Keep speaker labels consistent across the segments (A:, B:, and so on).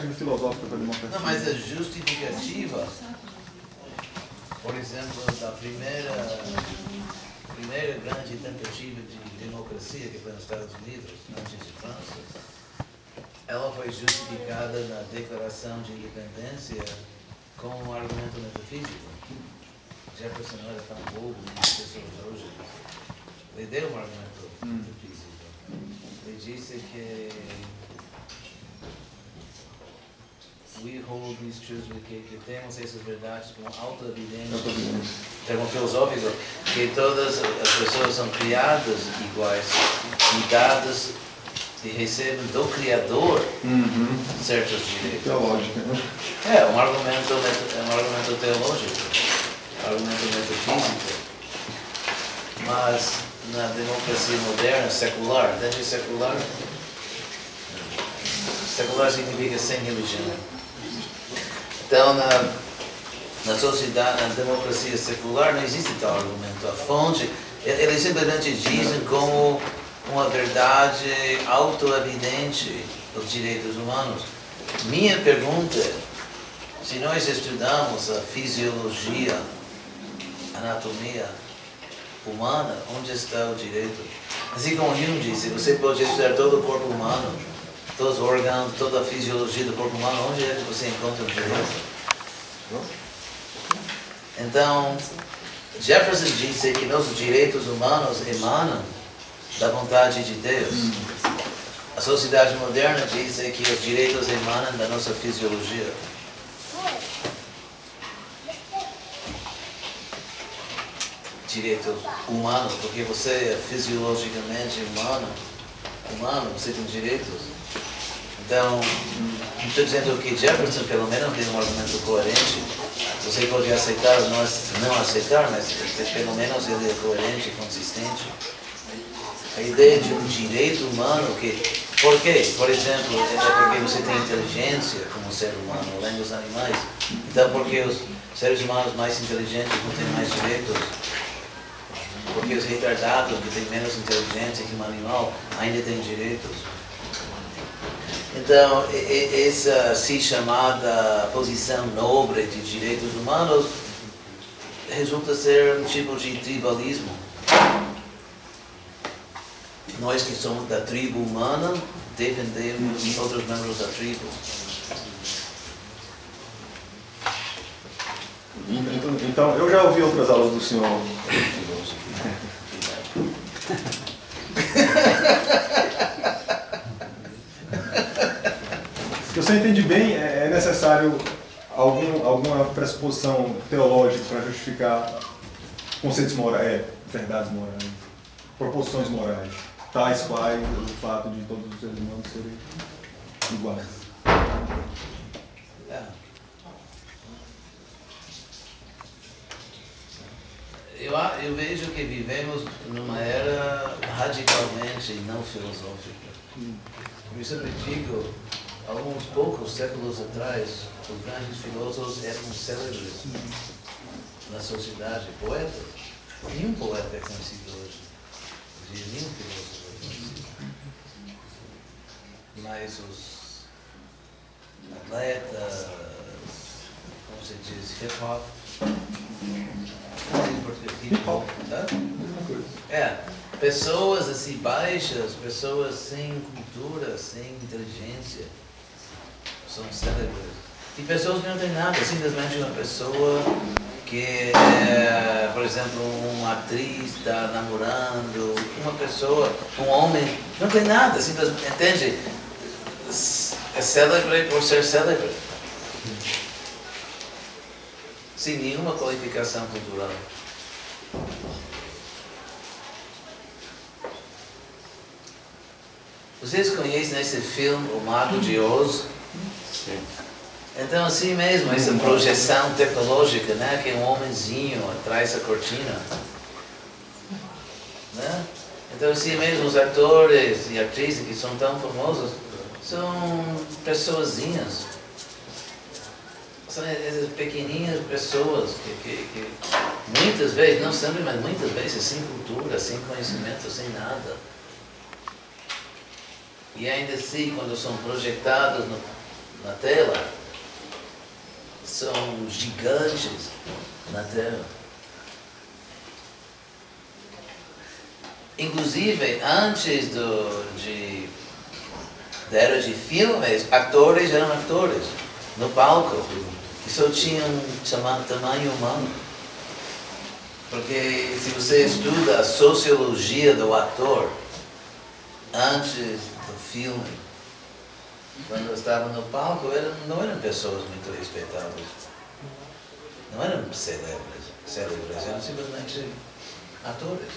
A: justificativa filosófica para a democracia.
B: Não, mas a justificativa, por exemplo, da primeira grande tentativa de democracia, que foi nos Estados Unidos, antes de França, ela foi justificada na Declaração de Independência com um argumento metafísico. Jefferson não era tão bobo como as pessoas hoje. Ele deu um argumento metafísico. Ele disse que we hold these truths, que temos essas verdades com auto-evidência, termo filosófico, que todas as pessoas são criadas iguais e dadas e recebem do Criador certos direitos.
A: Teológica, né?
B: É um argumento teológico, um argumento metafísico. Mas na democracia moderna, secular, dentro de secular, secular significa sem religião. Então, na sociedade, na democracia secular, não existe tal argumento. A fonte, eles simplesmente dizem como uma verdade auto-evidente dos direitos humanos. Minha pergunta é, se nós estudamos a fisiologia, anatomia humana, onde está o direito? Assim como Hume disse, você pode estudar todo o corpo humano, todos os órgãos, toda a fisiologia do corpo humano, onde é que você encontra o direito? Então, Jefferson disse que nossos direitos humanos emanam da vontade de Deus. A sociedade moderna diz que os direitos emanam da nossa fisiologia. Direitos humanos, porque você é fisiologicamente humano, você tem direitos. Então, estou dizendo que Jefferson pelo menos tem um argumento coerente. Você pode aceitar ou não aceitar, mas pelo menos ele é coerente, consistente. A ideia de um direito humano que... Por quê? Por exemplo, é porque você tem inteligência como ser humano, além dos animais. Então, porque os seres humanos mais inteligentes não têm mais direitos? Porque os retardados, que têm menos inteligência que um animal, ainda têm direitos? Então, essa assim chamada posição nobre de direitos humanos resulta ser um tipo de tribalismo. Nós que somos da tribo humana, defendemos outros membros da tribo.
A: Então, eu já ouvi outras aulas do senhor. Se você entende bem, é necessário alguma pressuposição teológica para justificar conceitos morais, verdades morais, proposições morais, tais quais o fato de todos os seres humanos serem iguais.
B: Eu vejo que vivemos numa era radicalmente não filosófica. Eu sempre digo, alguns poucos séculos atrás, os grandes filósofos eram célebres na sociedade, poetas. Nenhum poeta é conhecido hoje. Nenhum filósofo é conhecido. Mas os atletas, como se diz, hip-hop, pessoas assim baixas, pessoas sem cultura, sem inteligência, são célebres. E pessoas que não têm nada, simplesmente uma pessoa que é, por exemplo, uma atriz está namorando, uma pessoa, um homem, não tem nada, simplesmente, entende? É célebre por ser célebre. Sem nenhuma qualificação cultural. Vocês conhecem esse filme, O Mago de Oz? Sim. Então, assim mesmo, essa projeção tecnológica, né? Que é um homenzinho atrás da cortina. Né? Então, assim mesmo, os atores e atrizes que são tão famosos são pessoazinhas. São essas pequenininhas pessoas que muitas vezes, não sempre, mas muitas vezes sem cultura, sem conhecimento, sem nada. E ainda assim, quando são projetados na tela são gigantes na Terra. Inclusive, antes da era de filmes, atores eram atores no palco e só tinham tamanho humano. Porque se você estuda a sociologia do ator antes do filme, quando estavam no palco, não eram pessoas muito respeitadas. Não eram célebres, eram simplesmente atores.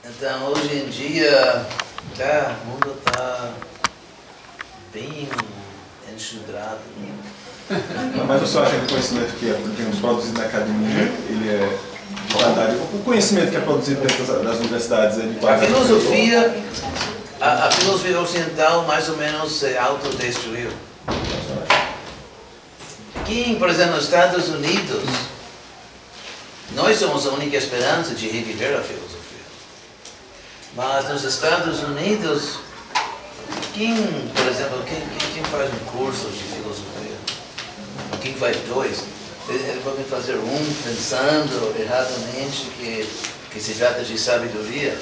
B: Então, hoje em dia, o mundo está bem enxudrado.
A: Mas você acha que o conhecimento que é, digamos, produzido na academia, ele é de qualidade? O conhecimento que é produzido dentro das universidades é de qualidade?
B: A filosofia ocidental mais ou menos se autodestruiu. Aqui, por exemplo, nos Estados Unidos, nós somos a única esperança de reviver a filosofia. Mas nos Estados Unidos, por exemplo, quem faz um curso de filosofia? Quem faz dois? Eles podem fazer um pensando erradamente que se trata de sabedoria,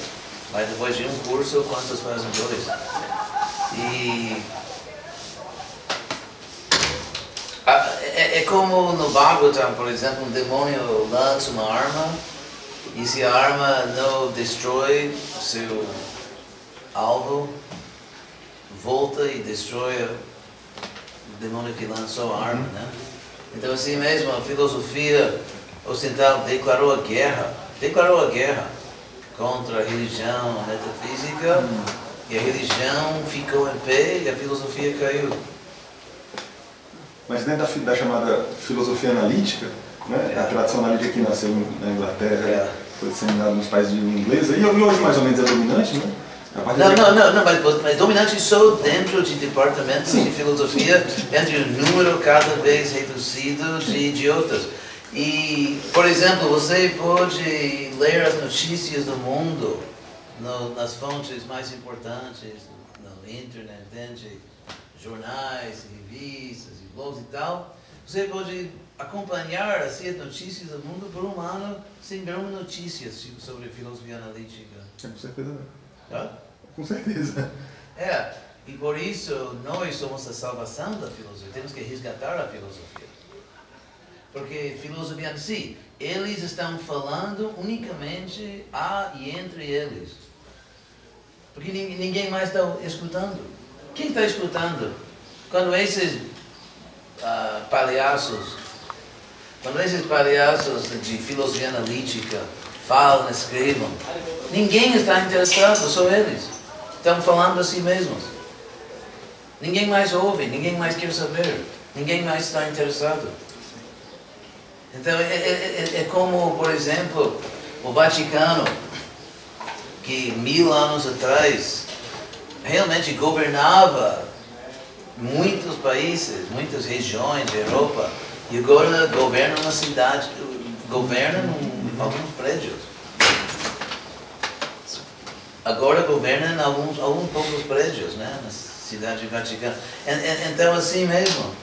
B: mas depois de um curso, quantos fazem dois? E é como no Bhagavatam, por exemplo, um demônio lança uma arma, e se a arma não destrói seu alvo, volta e destrói o demônio que lançou a arma, né? Então assim mesmo, a filosofia ocidental declarou a guerra contra a religião metafísica, e a religião ficou em pé e a filosofia caiu.
A: Mas dentro da chamada filosofia analítica, né? A tradição analítica que nasceu na Inglaterra, foi disseminada nos países de língua inglesa, e hoje mais ou menos é dominante, né?
B: Não, mas dominante só dentro de departamentos de filosofia, entre um número cada vez reduzido de idiotas. E, por exemplo, você pode ler as notícias do mundo nas fontes mais importantes, no internet, entende? Jornais, revistas e blogs e tal. Você pode acompanhar assim, as notícias do mundo por um ano sem ver uma notícia sobre filosofia analítica.
A: Com certeza.
B: Hã?
A: Com certeza.
B: E por isso nós somos a salvação da filosofia, temos que resgatar a filosofia. Porque filosofia em si, eles estão falando unicamente a e entre eles. Porque ninguém mais está escutando. Quem está escutando? Quando esses palhaços de filosofia analítica falam, escrevam, ninguém está interessado, só eles. Estão falando a si mesmos. Ninguém mais ouve, ninguém mais quer saber, ninguém mais está interessado. Então é como, por exemplo, o Vaticano, que 1000 anos atrás realmente governava muitos países, muitas regiões da Europa, e agora governa uma cidade, governa alguns prédios. Agora governa em alguns poucos prédios, né, na cidade Vaticana. Então assim mesmo,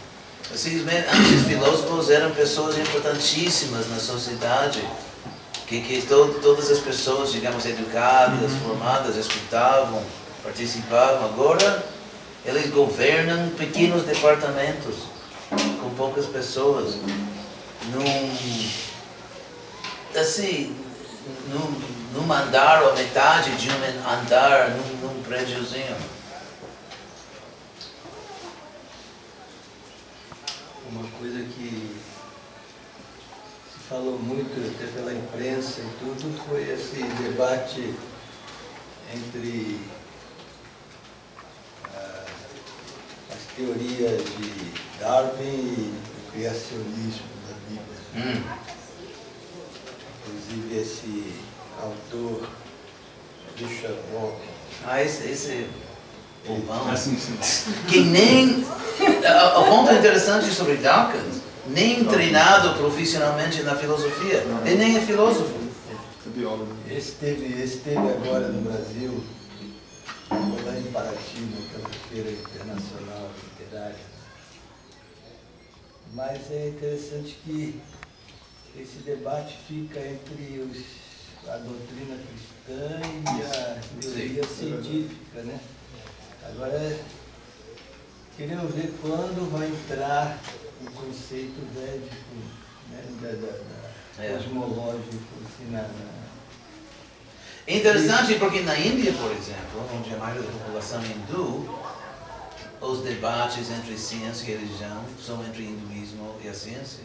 B: antes filósofos eram pessoas importantíssimas na sociedade, que todas as pessoas, digamos, educadas, formadas, escutavam, participavam. Agora eles governam pequenos departamentos com poucas pessoas, num andar ou metade de um andar num prédiozinho.
C: Uma coisa que se falou muito até pela imprensa e tudo foi esse debate entre as teorias de Darwin e o criacionismo da Bíblia. Inclusive esse autor Richard Dawkins.
B: Esse bobão.
A: Assim,
B: Que nem... O ponto interessante sobre Dawkins, nem treinado profissionalmente na filosofia. Ele nem é filósofo.
A: biólogo.
C: Esse teve agora no Brasil, foi lá em Paraty, naquela feira internacional literária. Mas é interessante que esse debate fica entre a doutrina cristã e a teoria científica, né? Agora, queremos ver quando vai entrar o conceito védico, né, cosmológico, assim,
B: É interessante porque na Índia, por exemplo, onde a maioria da população é hindu, os debates entre ciência e religião são entre hinduísmo e a ciência.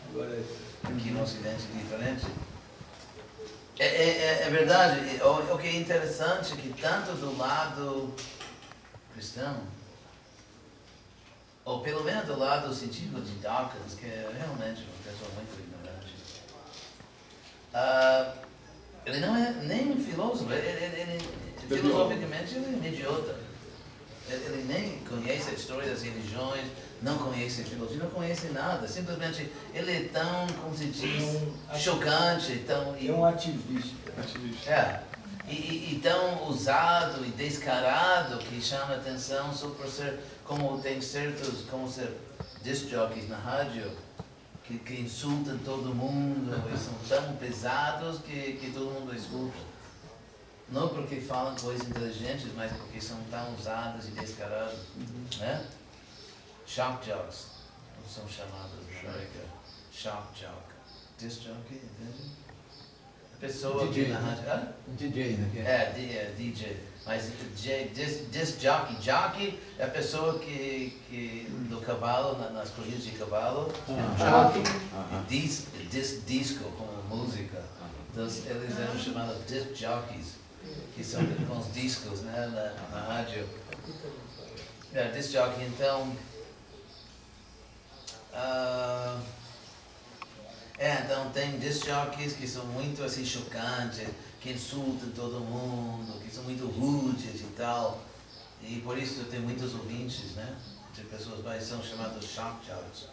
C: Agora,
B: aqui no Ocidente é diferente. É verdade, o que é interessante é que tanto do lado cristão, ou pelo menos do lado científico de Dawkins, que é realmente uma pessoa muito ignorante, ele não é nem um filósofo, filosoficamente ele é um idiota. Ele nem conhece a história das religiões, não conhece filosofia, não conhece nada. Simplesmente ele é tão, como se diz, chocante. Tão,
C: é um ativista.
B: É. E tão usado e descarado que chama atenção só por ser, como tem certos, como ser disc jockeys na rádio, que insultam todo mundo e são tão pesados que todo mundo escuta. Não porque falam coisas inteligentes, mas porque são tão usados e descarados, né? Shock jocks, são chamados na América. Shock jock. Disc jockey, entende? A pessoa
D: DJ,
B: que na rádio...
D: DJ, né?
B: É, DJ. Mas disc jockey é a pessoa que do cavalo, nas corridas de cavalo, jockey, disco, como música. Então, eles eram chamados disc jockeys, que são com os discos, né, na rádio. Disc jockey, então... então tem disc jockeys que são muito assim chocantes, que insultam todo mundo, que são muito rudes e tal. E por isso tem muitos ouvintes, né? De pessoas mais são chamados shock jocks.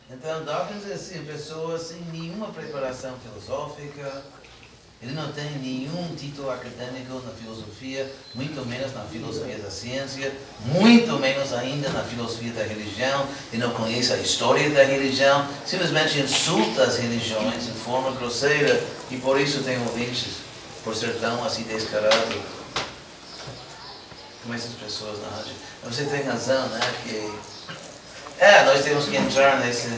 B: Então Dawkins é assim, pessoa sem nenhuma preparação filosófica. Ele não tem nenhum título acadêmico na filosofia, muito menos na filosofia da ciência, muito menos ainda na filosofia da religião. Ele não conhece a história da religião, simplesmente insulta as religiões em forma grosseira e por isso tem ouvintes, por ser tão assim descarado. Como essas pessoas na rádio. Você tem razão, né? Nós temos que entrar nesse...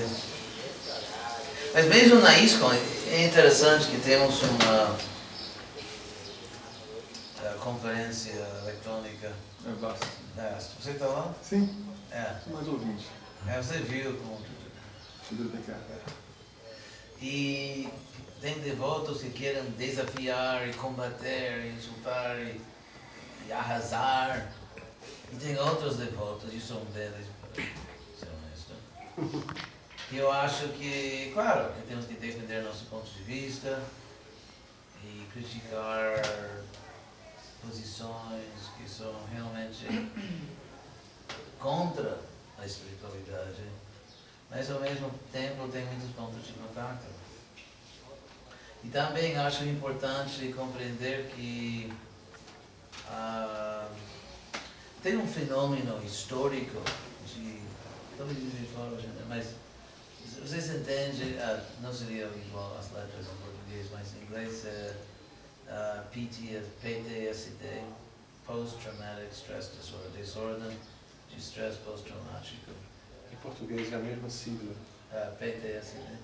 B: Mas mesmo na ISKCON, é interessante que temos uma conferência eletrônica.
A: É vasto.
B: Você está lá?
A: Sim. Sou mais ouvinte.
B: Você viu como... E tem devotos que querem desafiar e combater, e insultar e arrasar. E tem outros devotos, e sou um deles, para ser honesto. E eu acho que, claro, que temos que defender nosso ponto de vista e criticar posições que são realmente contra a espiritualidade, mas ao mesmo tempo tem muitos pontos de contato. E também acho importante compreender que tem um fenômeno histórico de, talvez de fora, mas vocês entendem, não seria igual às letras em português, mas em inglês é PTSD, Post-Traumatic Stress Disorder, desordem de estresse pós-traumático.
D: Em português é a mesma sigla.
B: PTSD.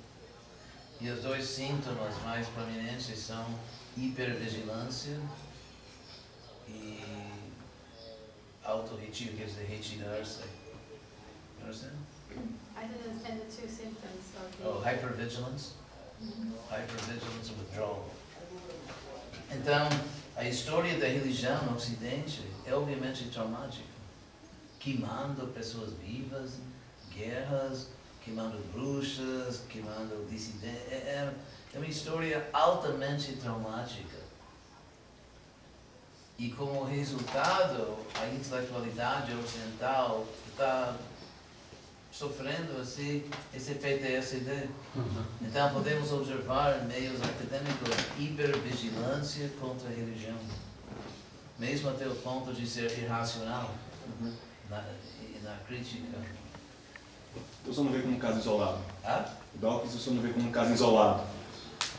B: E os dois sintomas mais prominentes são hipervigilância e auto-retiro, quer dizer, retirar-se.
E: I didn't understand the two symptoms of the...
B: Hypervigilance. Hypervigilance and withdrawal. Então, a história da religião no Ocidente é obviamente traumática. Queimando pessoas vivas, guerras, queimando bruxas, queimando dissidentes. É uma história altamente traumática. E como resultado, a intelectualidade ocidental está sofrendo assim esse PTSD. Então podemos observar em meios acadêmicos hipervigilância contra a religião, mesmo até o ponto de ser irracional na crítica.
A: O senhor não vê como um caso isolado?
B: Ah?
A: Dawkins, o senhor não vê como um caso isolado?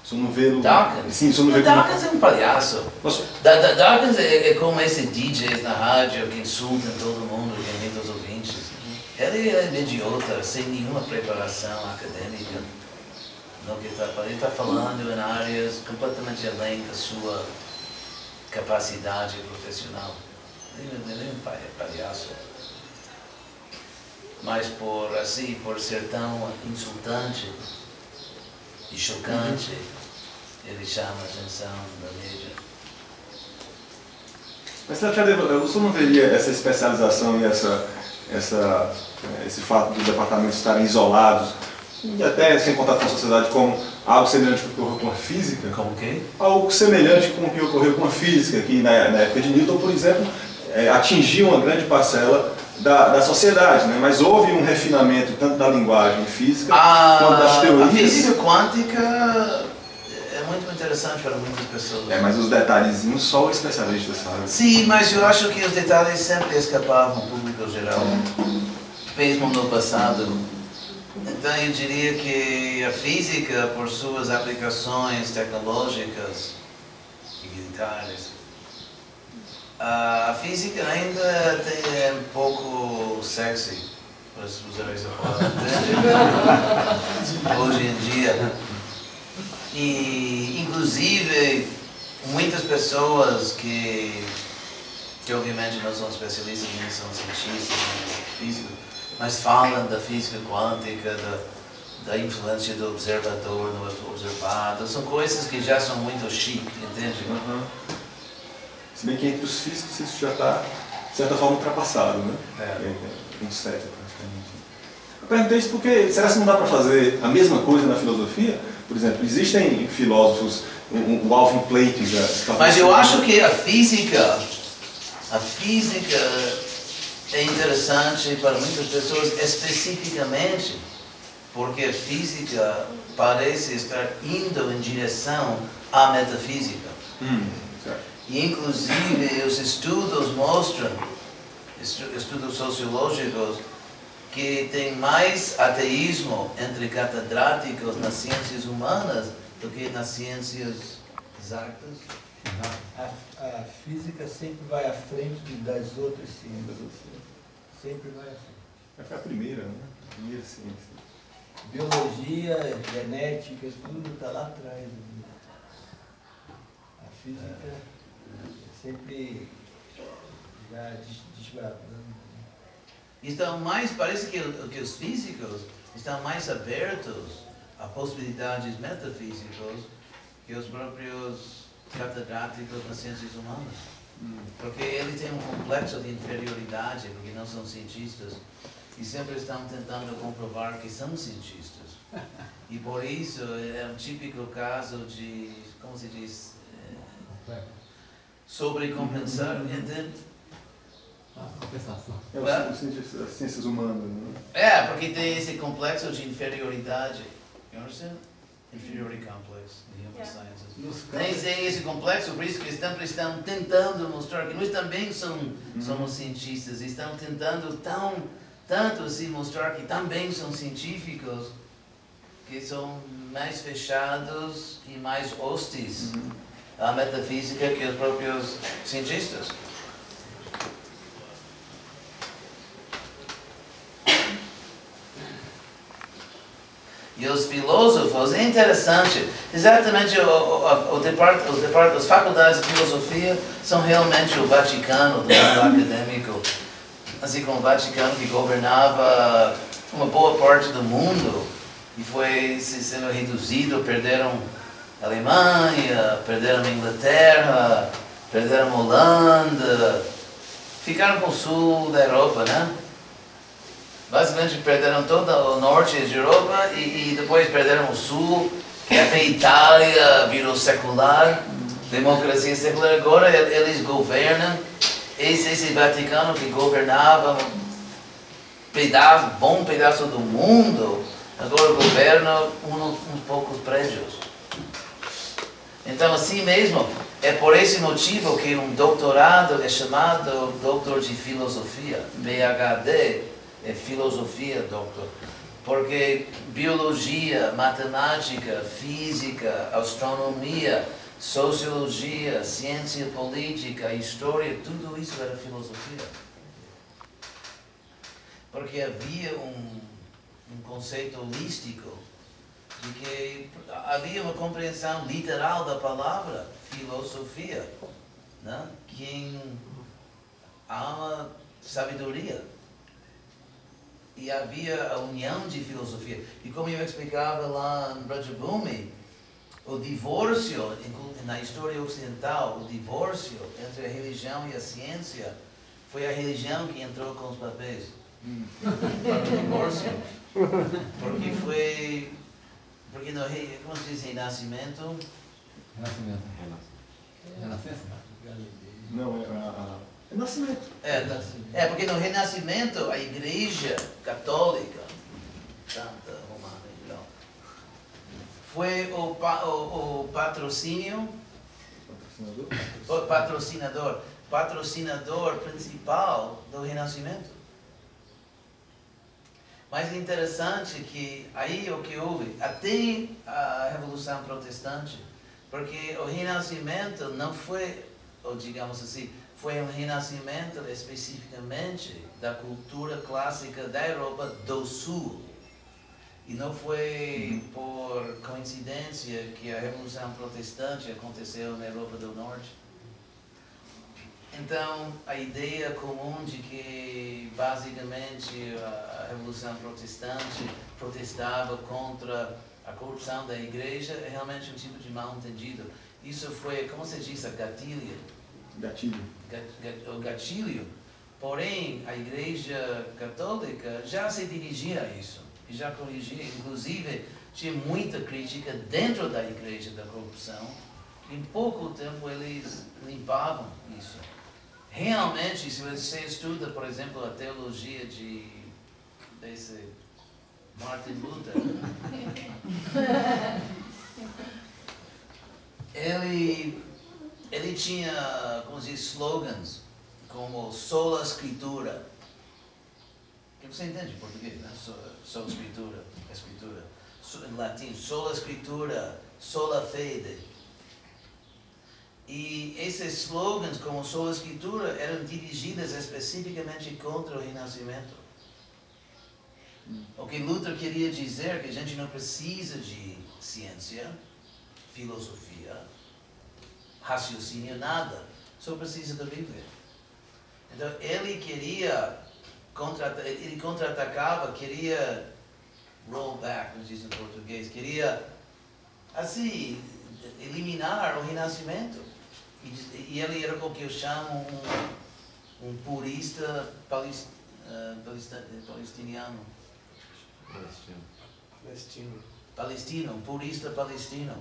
A: O senhor não vê...
B: Dawkins?
A: Sim, o senhor não vê como...
B: Dawkins é um palhaço.
A: Nossa.
B: Dawkins é como esse DJ na rádio que insulta todo mundo, que imita os ouvintes. Ele é mediocre, sem nenhuma preparação acadêmica. No que ele está falando em áreas completamente além da sua capacidade profissional. Ele é um palhaço. Mas por ser tão insultante e chocante, ele chama a atenção da mídia.
A: Mas o senhor não veria essa especialização e esse fato dos departamentos estarem isolados, e até sem contato com a sociedade, como algo semelhante com o que ocorreu com a física?
B: Como o quê?
A: Algo semelhante com o que ocorreu com a física, que na época de Newton, por exemplo, atingiu uma grande parcela da sociedade, né? Mas houve um refinamento tanto da linguagem física quanto das teorias.
B: A física quântica é muito interessante para muitas pessoas.
A: Mas os detalhezinhos só o especialista sabe.
B: Sim, mas eu acho que os detalhes sempre escapavam ao público geral, mesmo no passado. Então eu diria que a física, por suas aplicações tecnológicas e militares, a física ainda é um pouco sexy, para usar essa palavra, hoje em dia. E, inclusive, muitas pessoas que obviamente não são especialistas, nem são cientistas, nem físicos, mas falam da física quântica, da influência do observador no observado, são coisas que já são muito chique, entende?
A: Se bem que entre os físicos isso já está, de certa forma, ultrapassado, né? Um século praticamente. Eu perguntei isso porque, será que não dá para fazer a mesma coisa na filosofia? Por exemplo, existem filósofos, o Alvin Plate já...
B: Mas eu acho que a física é interessante para muitas pessoas, especificamente porque a física parece estar indo em direção à metafísica. E, inclusive, os estudos mostram, estudos sociológicos, que tem mais ateísmo entre catedráticos nas ciências humanas do que nas ciências exatas.
C: A física sempre vai à frente das outras ciências. Sempre vai à frente.
A: Foi a primeira, né? A primeira ciência.
C: Biologia, genética, tudo está lá atrás. A física sempre já desbravando.
B: Então, parece que os físicos estão mais abertos a possibilidades metafísicas que os próprios catedráticos nas ciências humanas. Porque eles têm um complexo de inferioridade, porque não são cientistas, e sempre estão tentando comprovar que são cientistas. E por isso é um típico caso de, como se diz, sobrecompensar, entende?
D: Compensação.
A: As ciências humanas, né?
B: Porque tem esse complexo de inferioridade. You understand? Inferiority complex in human sciences. Tem esse complexo, por isso que eles sempre estão tentando mostrar que nós também somos cientistas, estão tentando tanto assim mostrar que também são científicos, que são mais fechados e mais hostis à metafísica que os próprios cientistas. E os filósofos, é interessante, exatamente as faculdades de filosofia são realmente o Vaticano do mundo acadêmico. Assim como o Vaticano que governava uma boa parte do mundo e foi sendo reduzido, perderam a Alemanha, perderam a Inglaterra, perderam a Holanda, ficaram com o sul da Europa, né? Basicamente perderam todo o norte da Europa e depois perderam o sul, que até a Itália virou secular, democracia secular. Agora eles governam, esse Vaticano que governava bom pedaço do mundo, agora governa uns poucos prédios. Então, assim mesmo, é por esse motivo que um doutorado é chamado doutor de filosofia. PhD é filosofia, doutor. Porque biologia, matemática, física, astronomia, sociologia, ciência política, história, tudo isso era filosofia. Porque havia um conceito holístico de que havia uma compreensão literal da palavra filosofia, né? Quem ama sabedoria. E havia a união de filosofia. E como eu explicava lá no Brajabhumi, o divórcio, na história ocidental, o divórcio entre a religião e a ciência, foi a religião que entrou com os papéis para o divórcio. Porque no, como se diz, renascimento?
D: Renascença?
A: Não, é nascimento.
B: Porque no Renascimento a Igreja Católica, Santa Romana, então, foi o patrocínio, patrocinador principal do Renascimento. Mas é interessante que aí o que houve, até a Revolução Protestante, porque o Renascimento não foi, ou digamos assim, foi um renascimento especificamente da cultura clássica da Europa do Sul. E não foi por coincidência que a Revolução Protestante aconteceu na Europa do Norte. Então, a ideia comum de que, basicamente, a Revolução Protestante protestava contra a corrupção da Igreja é realmente um tipo de mal-entendido. Isso foi, como se diz, a gatilho. O gatilho. Porém, a Igreja Católica já se dirigia a isso. E já corrigia. Inclusive, tinha muita crítica dentro da Igreja da corrupção. Em pouco tempo, eles limpavam isso. Realmente, se você estuda, por exemplo, a teologia desse Martin Luther, ele tinha, como se diz, slogans como sola escritura. Que você entende em português, né? Sola escritura, escritura. Em latim, sola escritura, sola fide. E esses slogans, como sola escritura, eram dirigidos especificamente contra o Renascimento. O que Luther queria dizer é que a gente não precisa de ciência, filosofia, raciocínio, nada. Só precisa da Bíblia. Então, ele contra-atacava, queria roll back, como diz em português, queria, assim, eliminar o Renascimento. E ele era o que eu chamo um purista palestiniano. Palestino, um purista palestino.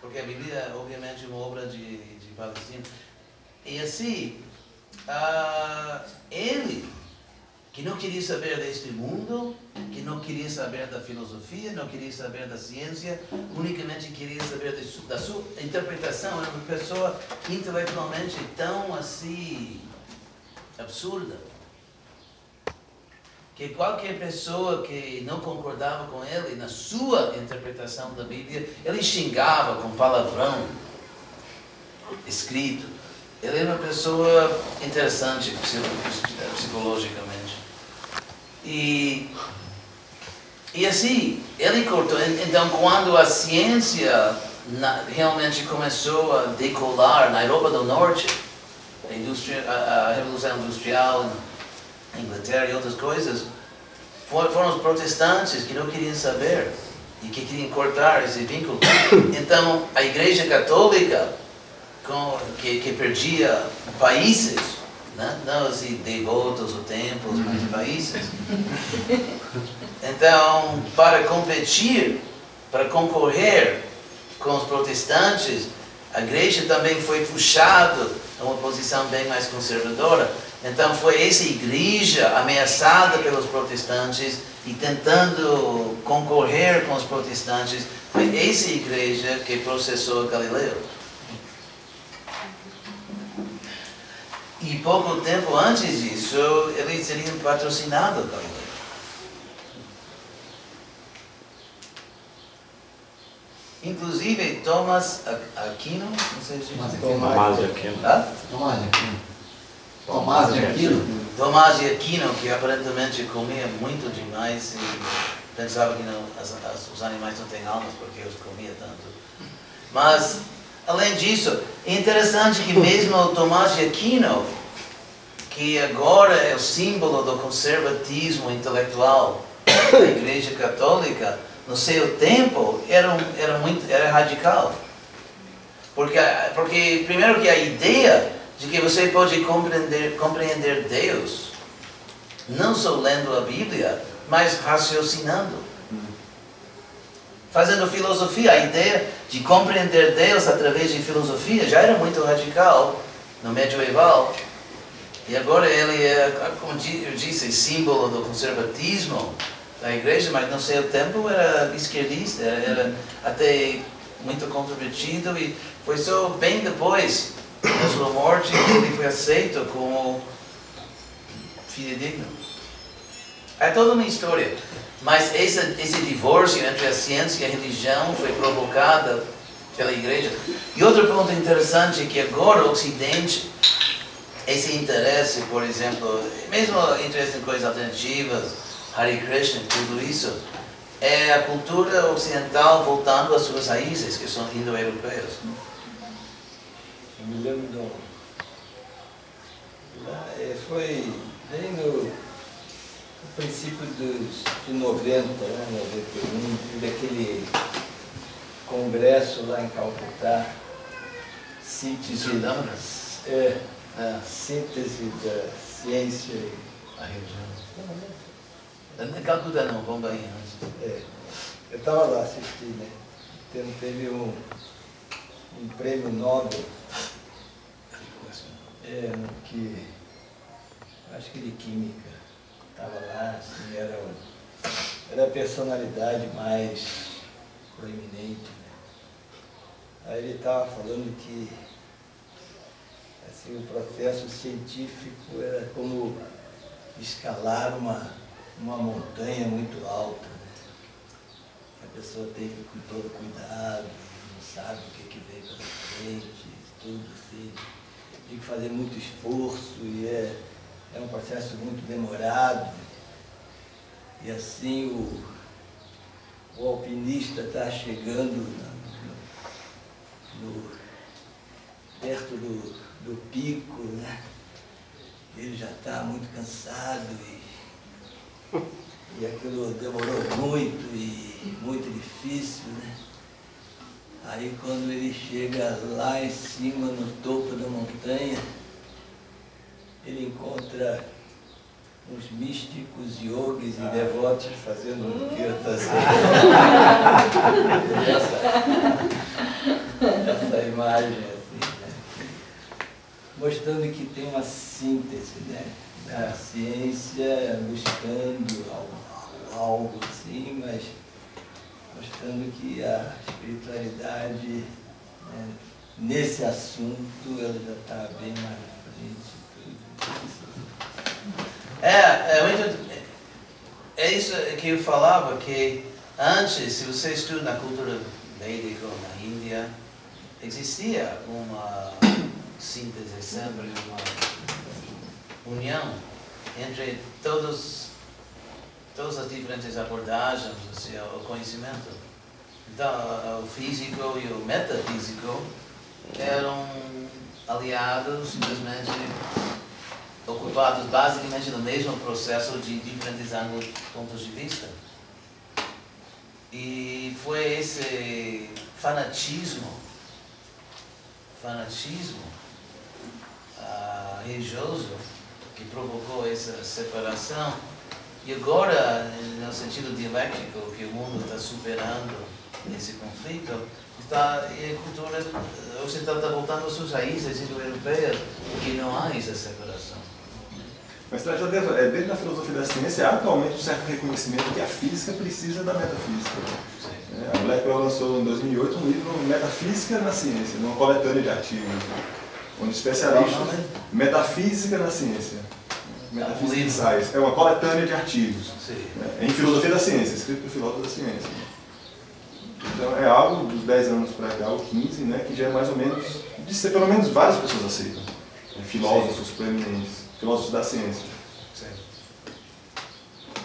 B: Porque a Bíblia é obviamente uma obra de Palestina. E assim, ele, que não queria saber deste mundo, que não queria saber da filosofia, não queria saber da ciência, unicamente queria saber da sua interpretação. Era uma pessoa intelectualmente tão assim absurda que qualquer pessoa que não concordava com ele na sua interpretação da Bíblia, ele xingava com palavrão escrito. Ele era uma pessoa interessante psicologicamente. E assim, ele cortou. Então, quando a ciência realmente começou a decolar na Europa do Norte, a Revolução Industrial, na Inglaterra e outras coisas, foram os protestantes que não queriam saber e que queriam cortar esse vínculo. Então, a Igreja Católica, que perdia países, né? Não assim, devotos ou templos, mas países. Então, para competir, para concorrer com os protestantes, a igreja também foi puxada a uma posição bem mais conservadora. Então foi essa igreja ameaçada pelos protestantes e tentando concorrer com os protestantes, foi essa igreja que processou Galileu. E pouco tempo antes disso, eles teriam patrocinado Galileu. Inclusive, Thomas Aquino, não sei se
F: Tomás de Aquino.
D: Tomás de Aquino. Tomás de Aquino.
B: Tomás de Aquino, que aparentemente comia muito demais e pensava que não, os animais não têm almas porque os comia tanto. Mas, além disso, é interessante que mesmo o Tomás de Aquino, que agora é o símbolo do conservatismo intelectual da Igreja Católica, no seu tempo era radical. Porque primeiro que a ideia de que você pode compreender Deus, não só lendo a Bíblia, mas raciocinando. Fazendo filosofia, a ideia de compreender Deus através de filosofia já era muito radical no medieval. E agora ele é, como eu disse, símbolo do conservatismo da igreja, mas no seu tempo era esquerdista, era até muito controvertido, e foi só bem depois da sua morte que ele foi aceito como fidedigno. É toda uma história, mas esse divórcio entre a ciência e a religião foi provocada pela igreja. E outro ponto interessante é que agora o Ocidente, esse interesse, por exemplo, mesmo interesse em coisas alternativas, Hare Krishna, tudo isso, é a cultura ocidental voltando às suas raízes, que são indo-europeias.
C: Eu me lembro de foi bem no princípio de 90, né, 91, daquele congresso lá em Calcutá, síntese da ciência e
B: A religião. Não é Calcutá não, Bombaim.
C: Eu estava lá assistindo, né? Teve um prêmio Nobel, que acho que de química, estava lá, assim, era a personalidade mais proeminente, né? Aí ele estava falando que assim, o processo científico era como escalar uma montanha muito alta, né? A pessoa tem que ir com todo cuidado, não sabe o que vem pela frente, tudo assim. Tem que fazer muito esforço e é um processo muito demorado. E assim o alpinista está chegando perto do pico, né? Ele já está muito cansado e aquilo demorou muito e muito difícil, né? Aí quando ele chega lá em cima, no topo da montanha, ele encontra uns místicos, yogis e devotos fazendo um kirtan. Essa imagem, assim, né? Mostrando que tem uma síntese, né? Da ciência buscando algo assim, mas mostrando que a espiritualidade, né, nesse assunto, ela já está bem mais à frente.
B: É isso que eu falava, que antes, se você estuda na cultura védica na Índia, existia uma síntese, sempre uma união entre todas as diferentes abordagens do conhecimento. Então, o físico e o metafísico eram aliados, simplesmente ocupados basicamente no mesmo processo de diferentes ângulos, pontos de vista. E foi esse fanatismo religioso que provocou essa separação. E agora, no sentido dialético, que o mundo está superando esse conflito, E a cultura ocidental está voltando às suas raízes indo-europeias, porque não há essa separação.
A: Mas dentro da filosofia da ciência, há atualmente um certo reconhecimento que a física precisa da metafísica. A Blackwell lançou em 2008 um livro Metafísica na Ciência, uma coletânea de artigos, onde especialistas... Metafísica na Ciência. Metaphysics in Science. É uma coletânea de artigos em filosofia da ciência, escrito por filósofos da ciência. Então é algo dos 10 anos para cá, ou 15, né, que já é mais ou menos, de ser pelo menos várias pessoas aceitam. Filósofos proeminentes, filósofos da ciência.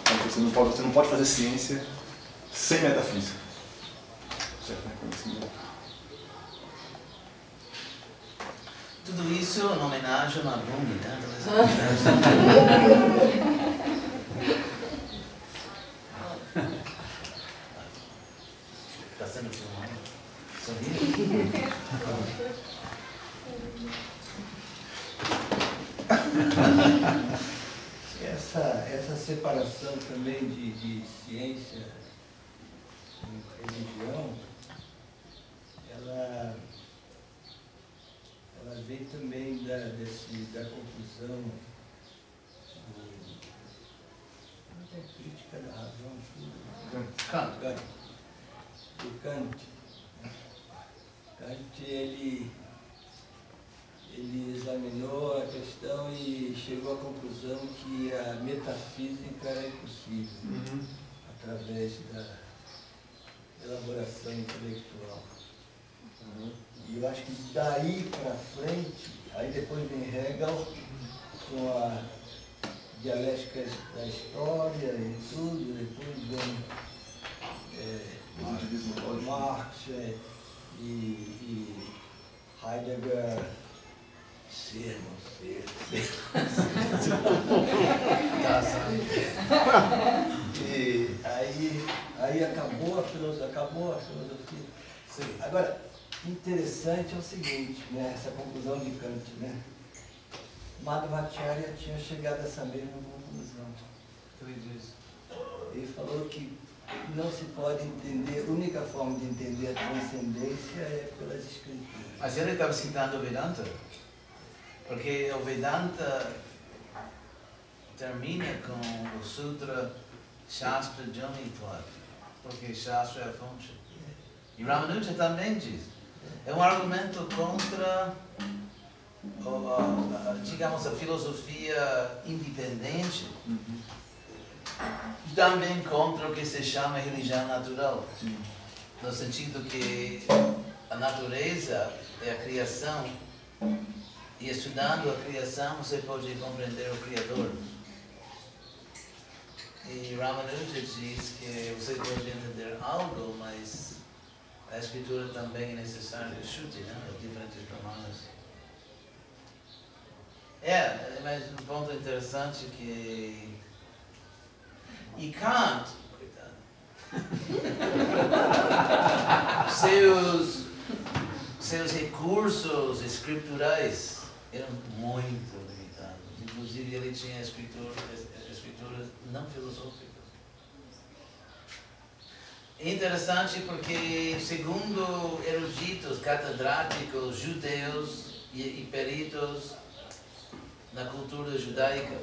A: Então, você não pode fazer ciência sem metafísica. Certo, né? Conhecimento.
B: Tudo isso é uma homenagem a Rumi, né? Está sendo filmado? Sorrindo?
C: Essa separação também de ciência e religião, ela vem também da conclusão da crítica da razão,
B: Kant.
C: Do Kant. Kant, ele examinou a questão e chegou à conclusão que a metafísica é impossível através da elaboração intelectual. E eu acho que daí para frente, aí depois vem Hegel com a dialética da história e tudo, depois vem Marx e Heidegger, ser, não ser. E aí acabou a filosofia.
B: Sim.
C: Agora, interessante é o seguinte, né, essa conclusão de Kant, né? Madhvacharya tinha chegado a essa mesma conclusão. Ele falou que não se pode entender, a única forma de entender a transcendência é pelas escrituras.
B: Mas ele estava citando o Vedanta, porque o Vedanta termina com o Sutra Shastra Jonitvat, porque Shastra é a fonte. E Ramanuja também diz. É um argumento contra, digamos, a filosofia independente, e também contra o que se chama religião natural, no sentido que a natureza é a criação, e estudando a criação você pode compreender o Criador. E Ramanuja diz que você pode entender algo, mas a escritura também é necessária, chute, né? Os diferentes romanos. Mas um ponto interessante que... E Kant, coitado, seus recursos escriturais eram muito limitados. Inclusive ele tinha escrituras não filosóficas. É interessante porque, segundo eruditos, catedráticos, judeus e peritos na cultura judaica,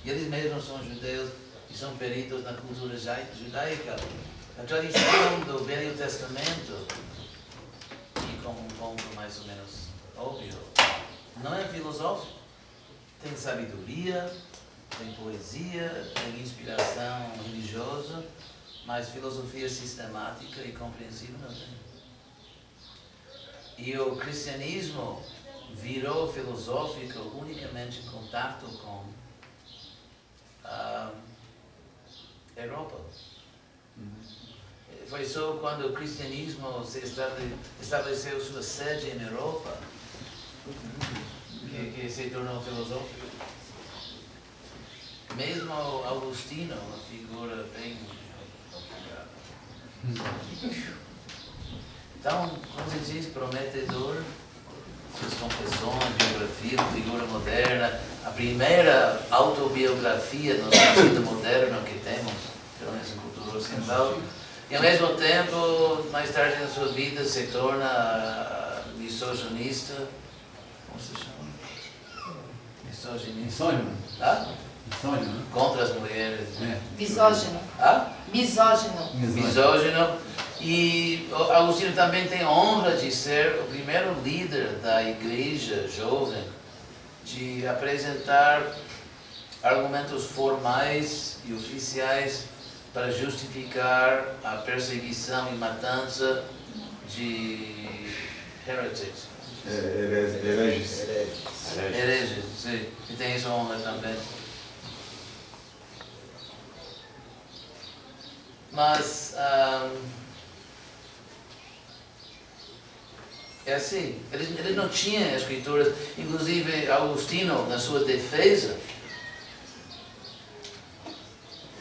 B: e eles mesmos são judeus e são peritos na cultura judaica, a tradição do Velho Testamento, e como um ponto mais ou menos óbvio, não é filosófico. Tem sabedoria, tem poesia, tem inspiração religiosa, mas filosofia sistemática e compreensível não tem. E o cristianismo virou filosófico unicamente em contato com a Europa. Foi só quando o cristianismo se estabeleceu sua sede em Europa que se tornou filosófico. Mesmo Augustino, uma figura bem... Então, como se diz, prometedor, suas confissões, biografia, uma figura moderna, a primeira autobiografia no sentido moderno que temos, pelo menos em cultura ocidental, E ao mesmo tempo, mais tarde na sua vida, se torna misoginista. Como se chama? Misoginista.
D: Misógino.
B: Ah?
D: Misógino, né?
B: Contra as mulheres.
E: Misógino.
B: Ah?
E: Misógino.
B: Misógino. E Agostinho também tem a honra de ser o primeiro líder da igreja jovem, de apresentar argumentos formais e oficiais para justificar a perseguição e matança de heretics.
A: Hereges.
B: Hereges, sim. E tem essa honra também. Mas é assim, ele não tinha escrituras, inclusive Agostinho, na sua defesa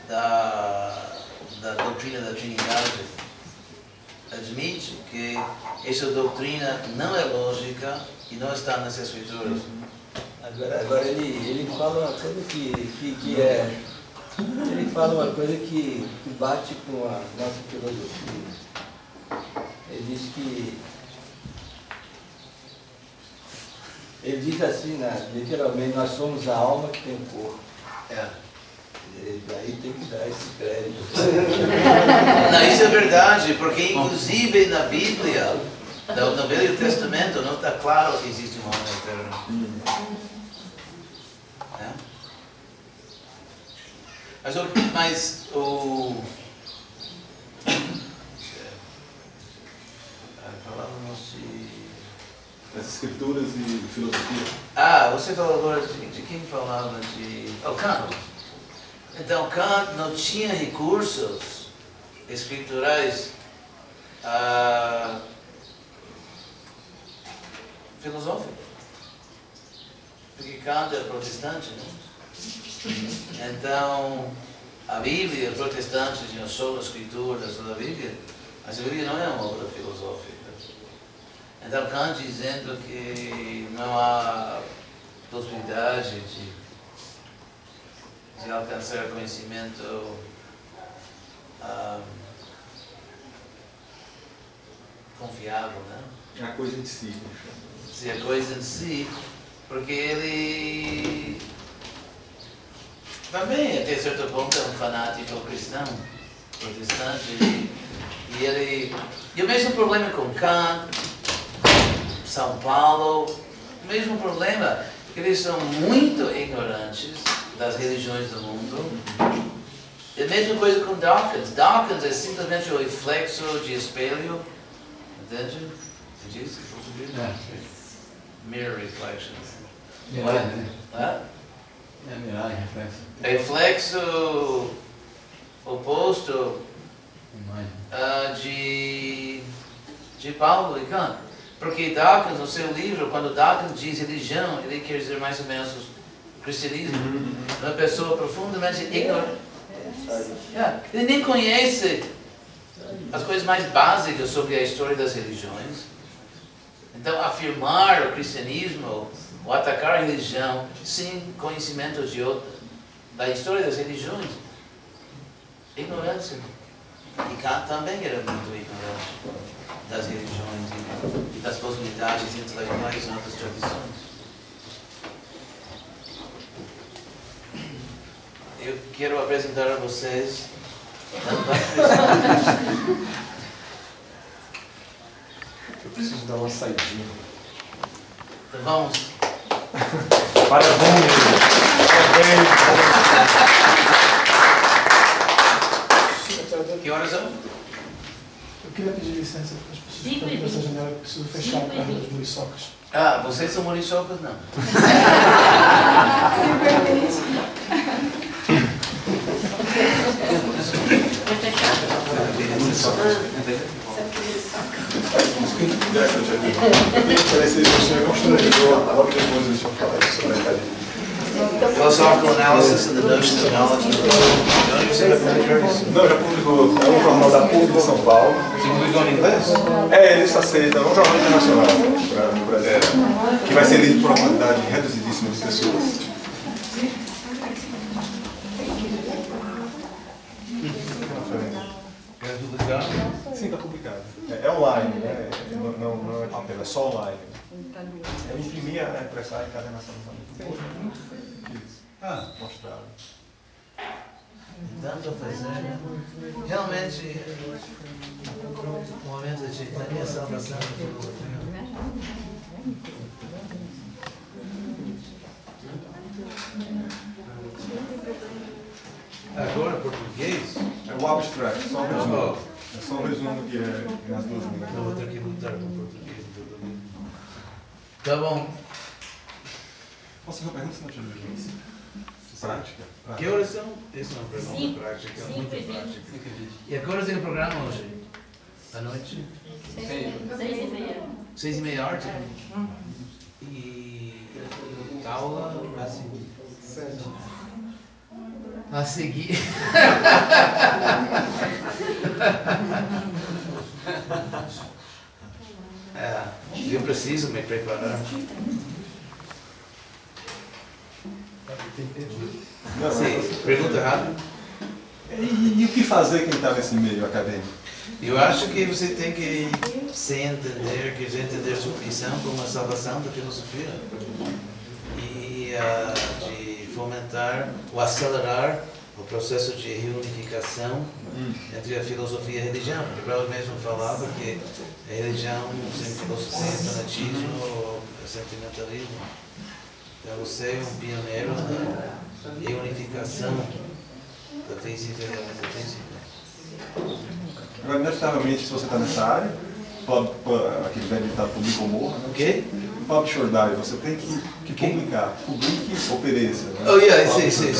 B: da doutrina da Trindade, admite que essa doutrina não é lógica e não está nas escrituras.
C: Agora ele fala uma coisa que é. Ele fala uma coisa que bate com a nossa filosofia. Ele diz que. Ele diz assim, literalmente, nós somos a alma que tem o corpo.
B: É.
C: E daí tem que dar esse crédito.
B: Não, isso é verdade, porque inclusive na Bíblia, no Velho Testamento, não está claro que existe uma alma eterna. É? Mas falávamos de...
A: As escrituras e filosofia.
B: Você falou agora de quem falava de... Kant. Então, Kant não tinha recursos escriturais filosóficos. Porque Kant é protestante, né? Então, a Bíblia, protestantes tinham só a escritura, só a Bíblia, mas a Bíblia não é uma obra filosófica. Então, Kant dizendo que não há possibilidade de alcançar conhecimento confiável, né?
A: É a coisa em si.
B: Se a coisa em si, porque ele também, até certo ponto, é um fanático cristão, protestante, e o mesmo problema com Kant, São Paulo, o mesmo problema, que eles são muito ignorantes das religiões do mundo. E a mesma coisa com Dawkins. Dawkins é simplesmente o reflexo de espelho, entende? Você diz? Mirror reflection.
D: Miragem, né?
B: Hã?
D: É miragem, reflexo.
B: Reflexo oposto
D: Imagem.
B: de Paulo e Kant. Porque Dawkins, no seu livro, quando Dawkins diz religião, ele quer dizer mais ou menos o cristianismo. Uma pessoa profundamente ignorante. Ele nem conhece as coisas mais básicas sobre a história das religiões. Então, afirmar o cristianismo ou atacar a religião sem conhecimento da história das religiões, ignorância. E Kant também era muito ignorante das religiões e das possibilidades intelectuais em outras tradições. Eu quero apresentar a vocês
A: Eu preciso dar uma saidinha.
B: Então vamos.
A: Parabéns!
B: Que horas são?
F: Eu queria pedir licença para as pessoas que estão nessa janela, que eu preciso fechar a casa das muriçocas.
B: Vocês são muriçocas? Não.
A: Parece que você é constrangedor. Logo depois deixa eu falar sobre a cadeia.
B: Philosophical Analysis and the Notion of Knowledge in the World.
A: Não, já publicou. É um jornal da PUC de São Paulo.
B: Você publicou em inglês?
A: Ele está aceito. É um jornal internacional para o Brasil. Que vai ser lido por uma quantidade reduzidíssima de pessoas.
B: Quer publicar?
A: Sim, está publicado. É online, né? Não é papel, é só online. Eu imprimia a impressão e encadernação. Mostrava.
B: Tanto a fazer. Realmente, o momento de Chaitanya é a salvação da filosofia. Agora, português?
A: É o abstract, só o resumo. É só o resumo que é nas duas línguas.
B: Eu vou ter que lutar com português. Tá bom.
A: Posso fazer uma pergunta, senão eu te ajudo? Prática.
B: Que horas são? Isso não é uma pergunta prática, muito prática. E a que horas tem o programa hoje? À noite?
E: 6:30.
B: 6:30 arte? E aula? A seguir. Eu preciso me preparar. Sim, pergunta rápida.
A: E o que fazer quem está nesse meio acadêmico?
B: Eu acho que você tem que se entender, que entender sua missão como a salvação da filosofia. E de fomentar ou acelerar o processo de reunificação entre a filosofia e a religião. Porque Prabhupada mesmo falava que a religião sem filosofia é fanatismo ou sentimentalismo. Então você é um pioneiro na reunificação da física e da metafísica.
A: Agora, necessariamente, se você está nessa área, aquele velho ditado publica ou morra, né?
B: O quê?
A: Publish or die, você tem que publicar. Publique ou pereça. Né?
B: Oh, yeah, sim.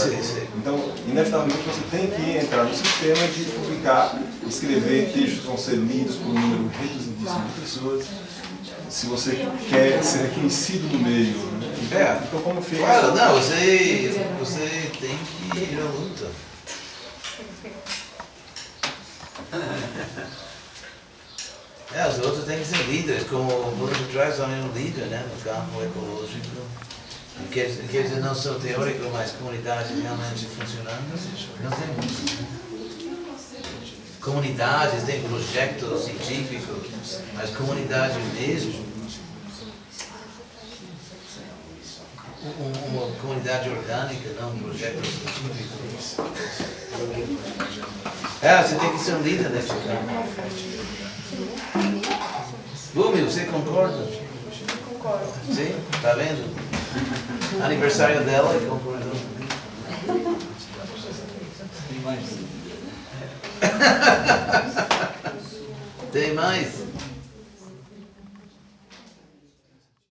A: Então, inevitavelmente, você tem que entrar no sistema de publicar, escrever textos que vão ser lidos por um número reduzidíssimo de pessoas, se você quer ser reconhecido no meio. Né? Então, como fez?
B: Claro, não, você tem que ir à luta. Os outros têm que ser líderes, como o Buda traz é um líder, né, no campo ecológico. Quer dizer, não só teórico, mas comunidade realmente funcionando. Não tem muito. Comunidades, tem projetos científicos, mas comunidade mesmo. Uma comunidade orgânica, não projetos científicos. Você tem que ser um líder nesse campo. Bumi, você concorda?
E: Concordo.
B: Sim? Tá vendo? Aniversário dela e concordou. Tem mais?